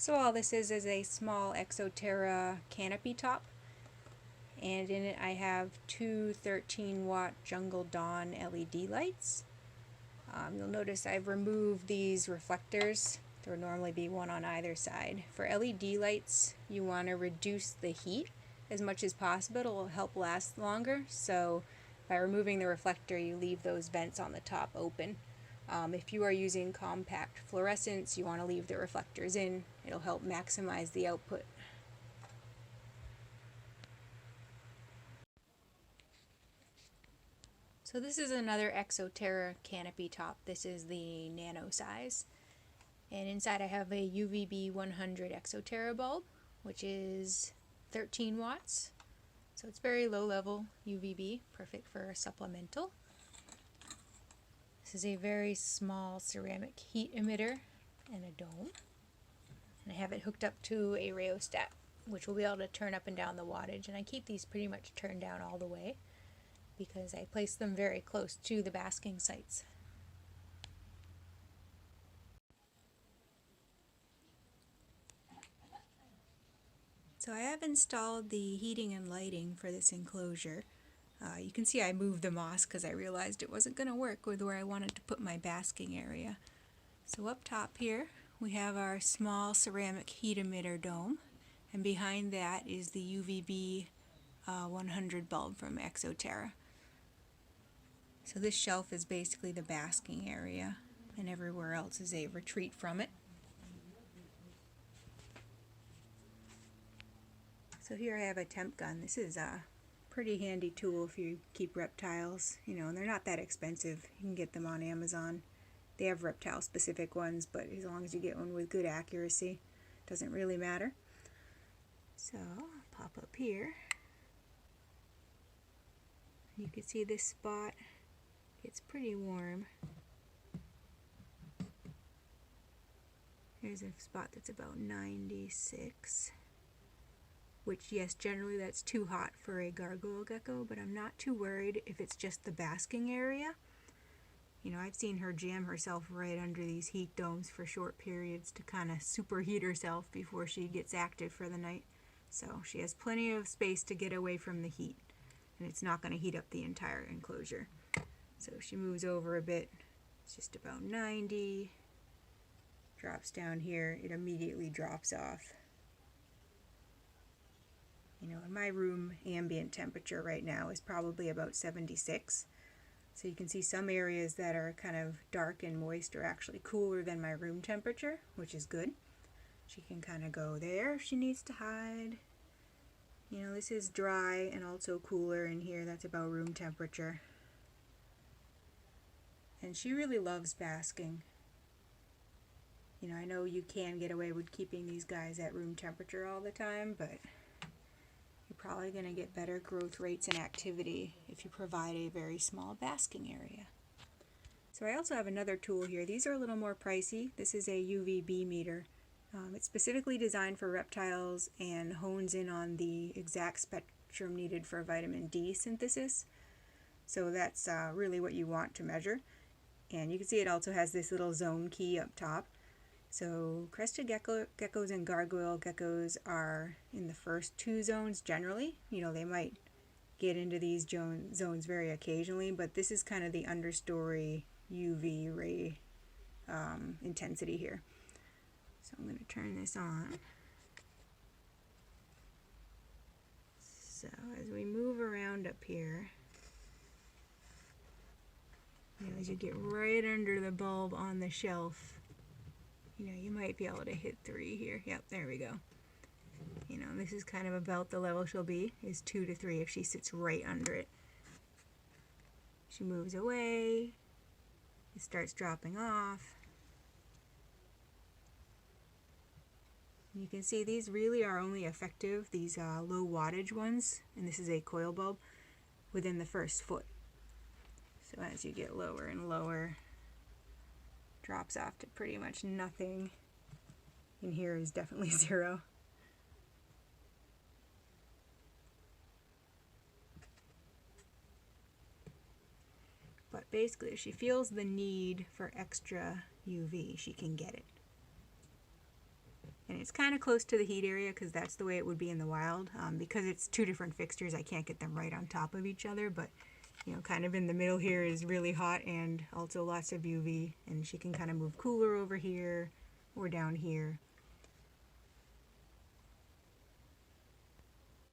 So all this is a small Exoterra canopy top, and in it I have two 13-watt Jungle Dawn LED lights. You'll notice I've removed these reflectors. There would normally be one on either side. For LED lights, you want to reduce the heat as much as possible. It will help last longer, so by removing the reflector you leave those vents on the top open. If you are using compact fluorescents, you want to leave the reflectors in. It'll help maximize the output. So this is another Exoterra canopy top. This is the nano size. And inside I have a Uvb 100 Exoterra bulb, which is 13 watts. So it's very low level UVB, perfect for supplemental. This is a very small ceramic heat emitter and a dome. And I have it hooked up to a rheostat, which will be able to turn up and down the wattage. And I keep these pretty much turned down all the way because I place them very close to the basking sites. So I have installed the heating and lighting for this enclosure. You can see I moved the moss because I realized it wasn't going to work with where I wanted to put my basking area. So up top here we have our small ceramic heat emitter dome, and behind that is the Uvb 100 bulb from Exoterra. So this shelf is basically the basking area, and everywhere else is a retreat from it. So here I have a Temp Gun. This is a pretty handy tool if you keep reptiles, and they're not that expensive. You can get them on Amazon. They have reptile specific ones, but as long as you get one with good accuracy, doesn't really matter. So I'll pop up here. You can see this spot gets pretty warm. Here's a spot that's about 96. Which, yes, generally that's too hot for a gargoyle gecko, but I'm not too worried if it's just the basking area. I've seen her jam herself right under these heat domes for short periods to kind of superheat herself before she gets active for the night. So she has plenty of space to get away from the heat, and it's not going to heat up the entire enclosure. So she moves over a bit. It's just about 90. Drops down here. It immediately drops off. In my room, ambient temperature right now is probably about 76. So you can see some areas that are kind of dark and moist are actually cooler than my room temperature, which is good. She can kind of go there if she needs to hide. This is dry and also cooler in here. That's about room temperature. And she really loves basking. I know you can get away with keeping these guys at room temperature all the time, but you're probably going to get better growth rates and activity if you provide a very small basking area. So I also have another tool here. These are a little more pricey. This is a Uvb meter. It's specifically designed for reptiles and hones in on the exact spectrum needed for vitamin D synthesis. So that's really what you want to measure. And you can see it also has this little zone key up top. So crested geckos and gargoyle geckos are in the first two zones generally. They might get into these zones very occasionally, but this is kind of the understory UV ray intensity here. So I'm going to turn this on. So as we move around up here, as you get right under the bulb on the shelf, you might be able to hit 3 here. Yep, there we go. This is kind of about the level she'll be, is 2 to 3 if she sits right under it. She moves away. It starts dropping off. You can see these really are only effective, these low wattage ones, and this is a coil bulb, within the first foot. So as you get lower and lower, drops off to pretty much nothing. In here is definitely 0. But basically, if she feels the need for extra UV, she can get it. And it's kind of close to the heat area because that's the way it would be in the wild. Because it's two different fixtures, I can't get them right on top of each other, but you know, kind of in the middle here is really hot and also lots of UV, and she can kind of move cooler over here or down here.